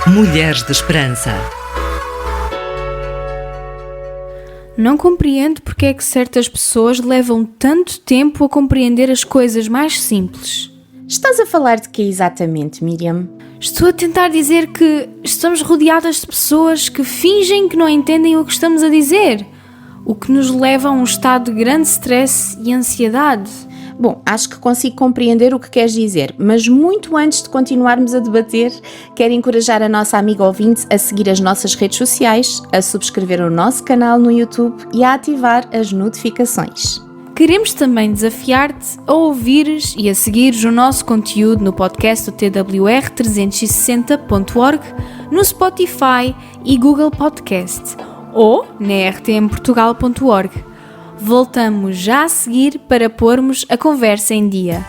Mulheres de Esperança. Não compreendo porque é que certas pessoas levam tanto tempo a compreender as coisas mais simples. Estás a falar de quê exatamente, Miriam? Estou a tentar dizer que estamos rodeadas de pessoas que fingem que não entendem o que estamos a dizer, o que nos leva a um estado de grande stress e ansiedade. Bom, acho que consigo compreender o que queres dizer, mas muito antes de continuarmos a debater, quero encorajar a nossa amiga ouvinte a seguir as nossas redes sociais, a subscrever o nosso canal no YouTube e a ativar as notificações. Queremos também desafiar-te a ouvires e a seguires o nosso conteúdo no podcast do twr360.org, no Spotify e Google Podcast ou na rtmportugal.org. Voltamos já a seguir para pormos a conversa em dia.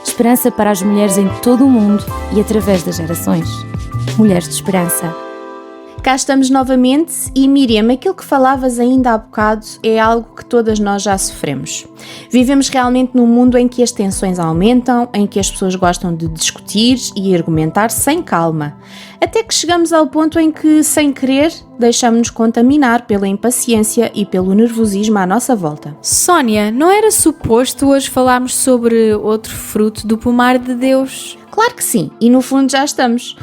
Esperança para as mulheres em todo o mundo e através das gerações. Mulheres de Esperança. Cá estamos novamente e Miriam, aquilo que falavas ainda há bocado é algo que todas nós já sofremos. Vivemos realmente num mundo em que as tensões aumentam, em que as pessoas gostam de discutir e argumentar sem calma, até que chegamos ao ponto em que, sem querer, deixamos-nos contaminar pela impaciência e pelo nervosismo à nossa volta. Sónia, não era suposto hoje falarmos sobre outro fruto do pomar de Deus? Claro que sim, e no fundo já estamos.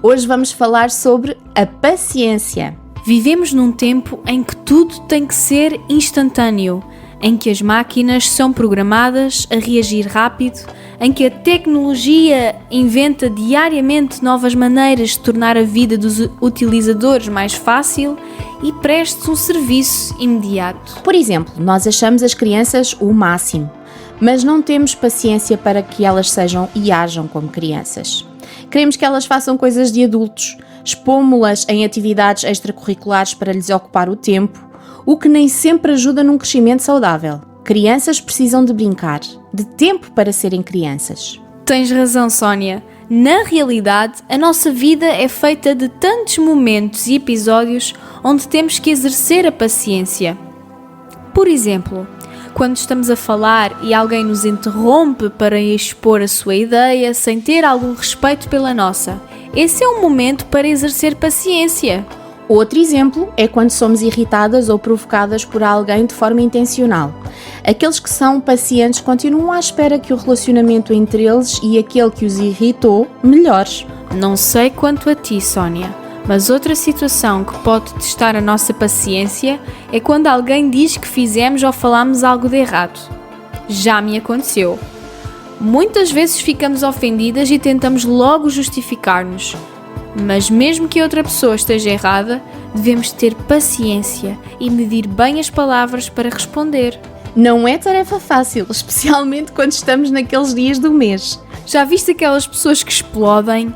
Hoje vamos falar sobre a paciência. Vivemos num tempo em que tudo tem que ser instantâneo, em que as máquinas são programadas a reagir rápido, em que a tecnologia inventa diariamente novas maneiras de tornar a vida dos utilizadores mais fácil e preste um serviço imediato. Por exemplo, nós achamos as crianças o máximo, mas não temos paciência para que elas sejam e ajam como crianças. Queremos que elas façam coisas de adultos, expomos-las em atividades extracurriculares para lhes ocupar o tempo, o que nem sempre ajuda num crescimento saudável. Crianças precisam de brincar, de tempo para serem crianças. Tens razão, Sónia. Na realidade, a nossa vida é feita de tantos momentos e episódios onde temos que exercer a paciência. Por exemplo, quando estamos a falar e alguém nos interrompe para expor a sua ideia sem ter algum respeito pela nossa, esse é um momento para exercer paciência. Outro exemplo é quando somos irritadas ou provocadas por alguém de forma intencional. Aqueles que são pacientes continuam à espera que o relacionamento entre eles e aquele que os irritou melhore. Não sei quanto a ti, Sónia, mas outra situação que pode testar a nossa paciência é quando alguém diz que fizemos ou falamos algo de errado. Já me aconteceu. Muitas vezes ficamos ofendidas e tentamos logo justificar-nos. Mas mesmo que outra pessoa esteja errada, devemos ter paciência e medir bem as palavras para responder. Não é tarefa fácil, especialmente quando estamos naqueles dias do mês. Já viste aquelas pessoas que explodem,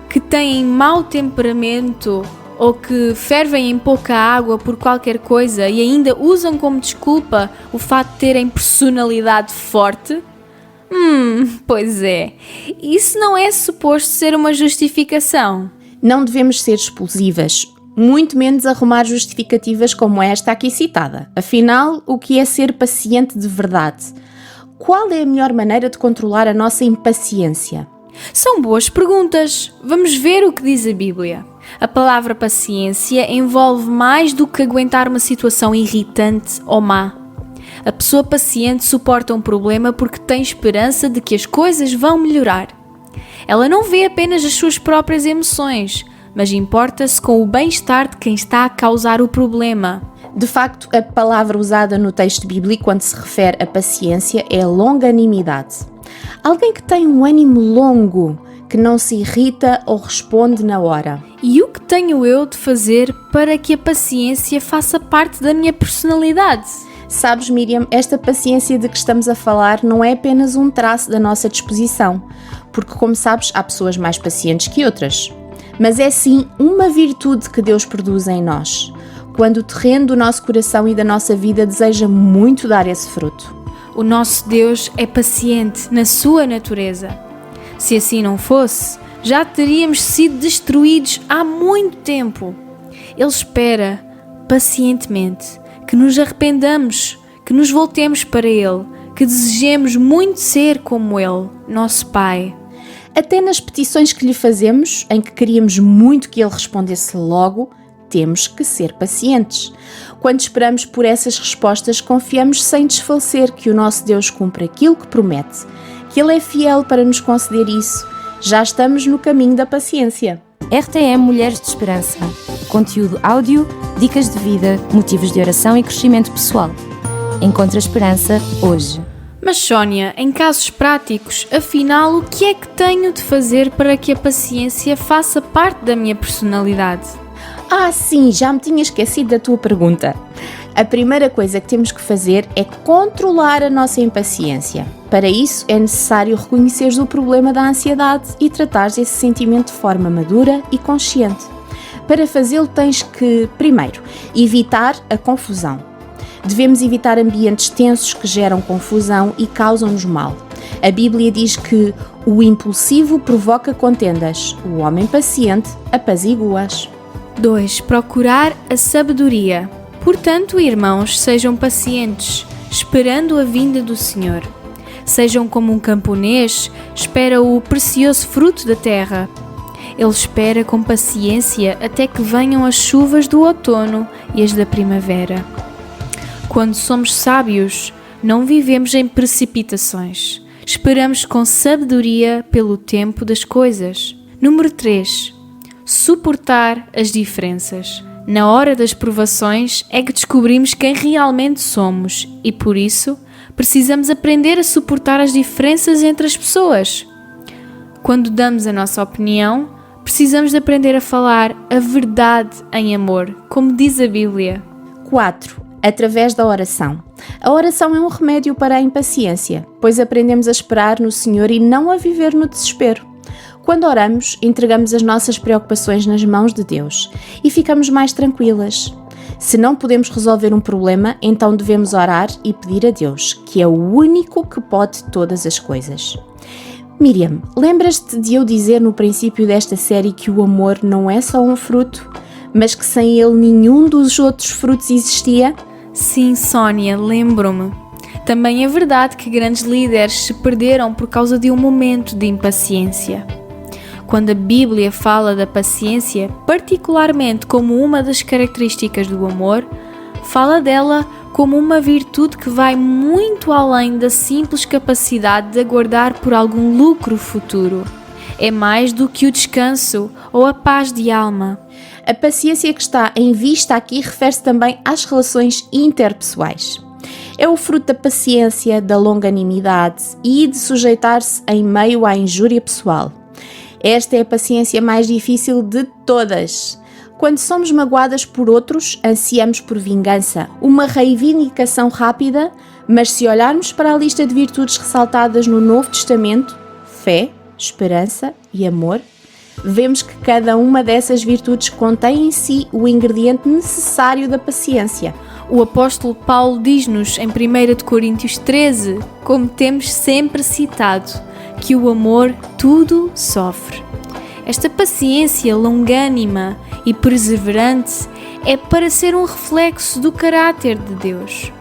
que têm mau temperamento ou que fervem em pouca água por qualquer coisa e ainda usam como desculpa o fato de terem personalidade forte? Pois é. Isso não é suposto ser uma justificação. Não devemos ser explosivas, muito menos arrumar justificativas como esta aqui citada. Afinal, o que é ser paciente de verdade? Qual é a melhor maneira de controlar a nossa impaciência? São boas perguntas. Vamos ver o que diz a Bíblia. A palavra paciência envolve mais do que aguentar uma situação irritante ou má. A pessoa paciente suporta um problema porque tem esperança de que as coisas vão melhorar. Ela não vê apenas as suas próprias emoções, mas importa-se com o bem-estar de quem está a causar o problema. De facto, a palavra usada no texto bíblico quando se refere à paciência é longanimidade. Alguém que tem um ânimo longo, que não se irrita ou responde na hora. E o que tenho eu de fazer para que a paciência faça parte da minha personalidade? Sabes, Miriam, esta paciência de que estamos a falar não é apenas um traço da nossa disposição, porque, como sabes, há pessoas mais pacientes que outras. Mas é sim uma virtude que Deus produz em nós, quando o terreno do nosso coração e da nossa vida deseja muito dar esse fruto. O nosso Deus é paciente na sua natureza. Se assim não fosse, já teríamos sido destruídos há muito tempo. Ele espera pacientemente que nos arrependamos, que nos voltemos para Ele, que desejemos muito ser como Ele, nosso Pai. Até nas petições que lhe fazemos, em que queríamos muito que ele respondesse logo, temos que ser pacientes. Quando esperamos por essas respostas, confiamos sem desfalecer que o nosso Deus cumpre aquilo que promete, que Ele é fiel para nos conceder isso. Já estamos no caminho da paciência. RTM Mulheres de Esperança. Conteúdo áudio, dicas de vida, motivos de oração e crescimento pessoal. Encontra esperança hoje. Mas Sónia, em casos práticos, afinal, o que é que tenho de fazer para que a paciência faça parte da minha personalidade? Sim, já me tinha esquecido da tua pergunta. A primeira coisa que temos que fazer é controlar a nossa impaciência. Para isso, é necessário reconheceres o problema da ansiedade e tratares esse sentimento de forma madura e consciente. Para fazê-lo, tens que, primeiro, evitar a confusão. Devemos evitar ambientes tensos que geram confusão e causam-nos mal. A Bíblia diz que o impulsivo provoca contendas, o homem paciente apazigua-as. 2. Procurar a sabedoria. Portanto, irmãos, sejam pacientes, esperando a vinda do Senhor. Sejam como um camponês, espera o precioso fruto da terra. Ele espera com paciência até que venham as chuvas do outono e as da primavera. Quando somos sábios, não vivemos em precipitações. Esperamos com sabedoria pelo tempo das coisas. Número 3. Suportar as diferenças. Na hora das provações é que descobrimos quem realmente somos e, por isso, precisamos aprender a suportar as diferenças entre as pessoas. Quando damos a nossa opinião, precisamos de aprender a falar a verdade em amor, como diz a Bíblia. 4. Através da oração. A oração é um remédio para a impaciência, pois aprendemos a esperar no Senhor e não a viver no desespero. Quando oramos, entregamos as nossas preocupações nas mãos de Deus e ficamos mais tranquilas. Se não podemos resolver um problema, então devemos orar e pedir a Deus, que é o único que pode todas as coisas. Miriam, lembras-te de eu dizer no princípio desta série que o amor não é só um fruto, mas que sem ele nenhum dos outros frutos existia? Sim, Sónia, lembro-me. Também é verdade que grandes líderes se perderam por causa de um momento de impaciência. Quando a Bíblia fala da paciência, particularmente como uma das características do amor, fala dela como uma virtude que vai muito além da simples capacidade de aguardar por algum lucro futuro. É mais do que o descanso ou a paz de alma. A paciência que está em vista aqui refere-se também às relações interpessoais. É o fruto da paciência, da longanimidade e de sujeitar-se em meio à injúria pessoal. Esta é a paciência mais difícil de todas. Quando somos magoadas por outros, ansiamos por vingança, uma reivindicação rápida, mas se olharmos para a lista de virtudes ressaltadas no Novo Testamento, fé, esperança e amor, vemos que cada uma dessas virtudes contém em si o ingrediente necessário da paciência. O apóstolo Paulo diz-nos em 1 Coríntios 13, como temos sempre citado, que o amor tudo sofre. Esta paciência longânima e perseverante é para ser um reflexo do caráter de Deus.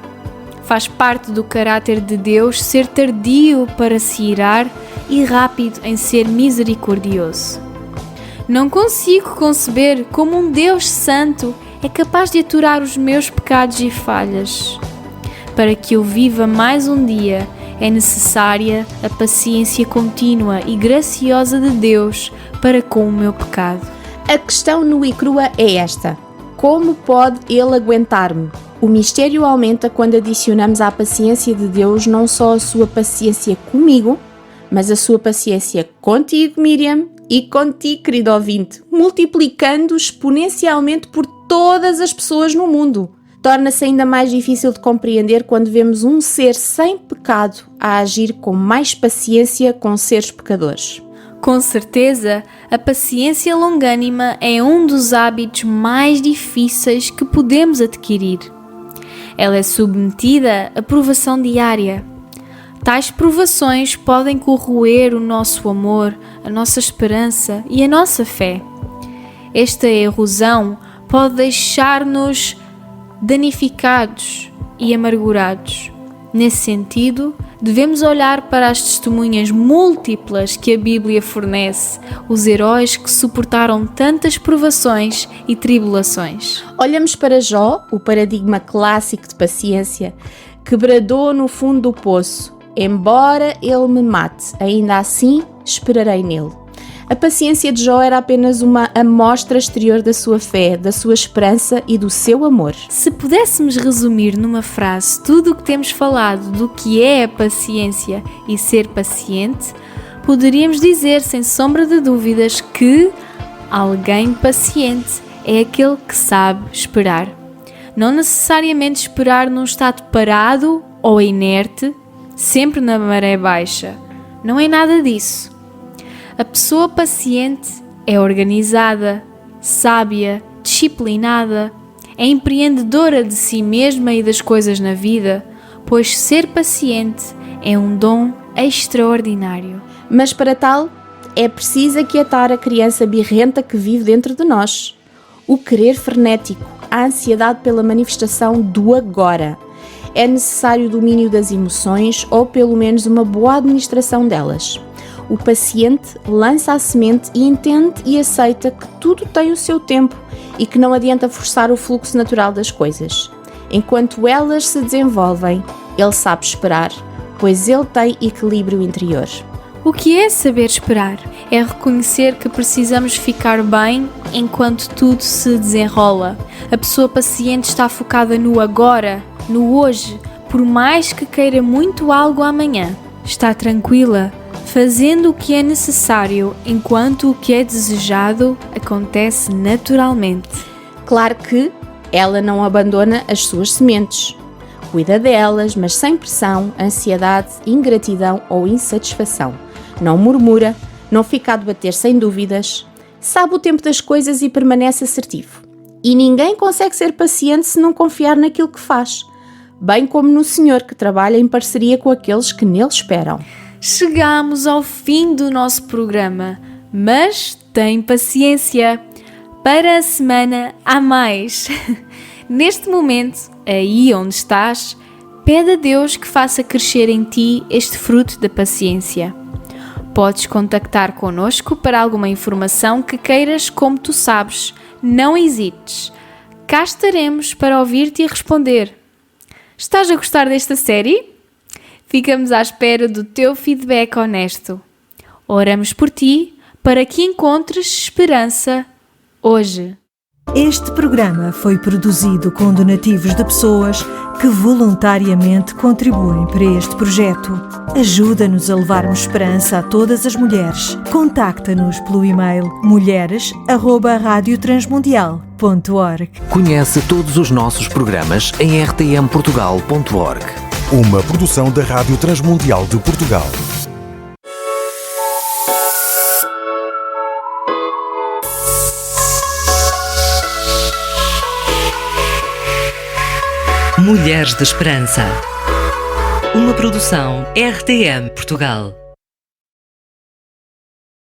Faz parte do caráter de Deus ser tardio para se irar e rápido em ser misericordioso. Não consigo conceber como um Deus santo é capaz de aturar os meus pecados e falhas. Para que eu viva mais um dia, é necessária a paciência contínua e graciosa de Deus para com o meu pecado. A questão nua e crua é esta: como pode Ele aguentar-me? O mistério aumenta quando adicionamos à paciência de Deus não só a sua paciência comigo, mas a sua paciência contigo, Miriam, e contigo, querido ouvinte, multiplicando exponencialmente por todas as pessoas no mundo. Torna-se ainda mais difícil de compreender quando vemos um ser sem pecado a agir com mais paciência com seres pecadores. Com certeza, a paciência longânima é um dos hábitos mais difíceis que podemos adquirir. Ela é submetida à provação diária. Tais provações podem corroer o nosso amor, a nossa esperança e a nossa fé. Esta erosão pode deixar-nos danificados e amargurados. Nesse sentido, devemos olhar para as testemunhas múltiplas que a Bíblia fornece, os heróis que suportaram tantas provações e tribulações. Olhamos para Jó, o paradigma clássico de paciência, que bradou no fundo do poço: embora ele me mate, ainda assim esperarei nele. A paciência de Jó era apenas uma amostra exterior da sua fé, da sua esperança e do seu amor. Se pudéssemos resumir numa frase tudo o que temos falado do que é a paciência e ser paciente, poderíamos dizer sem sombra de dúvidas que alguém paciente é aquele que sabe esperar. Não necessariamente esperar num estado parado ou inerte, sempre na maré baixa. Não é nada disso. A pessoa paciente é organizada, sábia, disciplinada, é empreendedora de si mesma e das coisas na vida, pois ser paciente é um dom extraordinário. Mas para tal, é preciso aquietar a criança birrenta que vive dentro de nós. O querer frenético, a ansiedade pela manifestação do agora. É necessário o domínio das emoções ou pelo menos uma boa administração delas. O paciente lança a semente e entende e aceita que tudo tem o seu tempo e que não adianta forçar o fluxo natural das coisas. Enquanto elas se desenvolvem, ele sabe esperar, pois ele tem equilíbrio interior. O que é saber esperar? É reconhecer que precisamos ficar bem enquanto tudo se desenrola. A pessoa paciente está focada no agora, no hoje, por mais que queira muito algo amanhã. Está tranquila, fazendo o que é necessário, enquanto o que é desejado acontece naturalmente. Claro que ela não abandona as suas sementes. Cuida delas, mas sem pressão, ansiedade, ingratidão ou insatisfação. Não murmura, não fica a debater sem dúvidas, sabe o tempo das coisas e permanece assertivo. E ninguém consegue ser paciente se não confiar naquilo que faz, bem como no Senhor, que trabalha em parceria com aqueles que nele esperam. Chegamos ao fim do nosso programa, mas tem paciência. Para a semana há mais. Neste momento, aí onde estás, pede a Deus que faça crescer em ti este fruto da paciência. Podes contactar connosco para alguma informação que queiras, como tu sabes. Não hesites. Cá estaremos para ouvir-te e responder. Estás a gostar desta série? Ficamos à espera do teu feedback honesto. Oramos por ti para que encontres esperança hoje. Este programa foi produzido com donativos de pessoas que voluntariamente contribuem para este projeto. Ajuda-nos a levarmos esperança a todas as mulheres. Contacta-nos pelo e-mail mulheres@radiotransmundial.org. Conhece todos os nossos programas em rtmportugal.org. Uma produção da Rádio Transmundial de Portugal. Mulheres de Esperança. Uma produção RTM Portugal.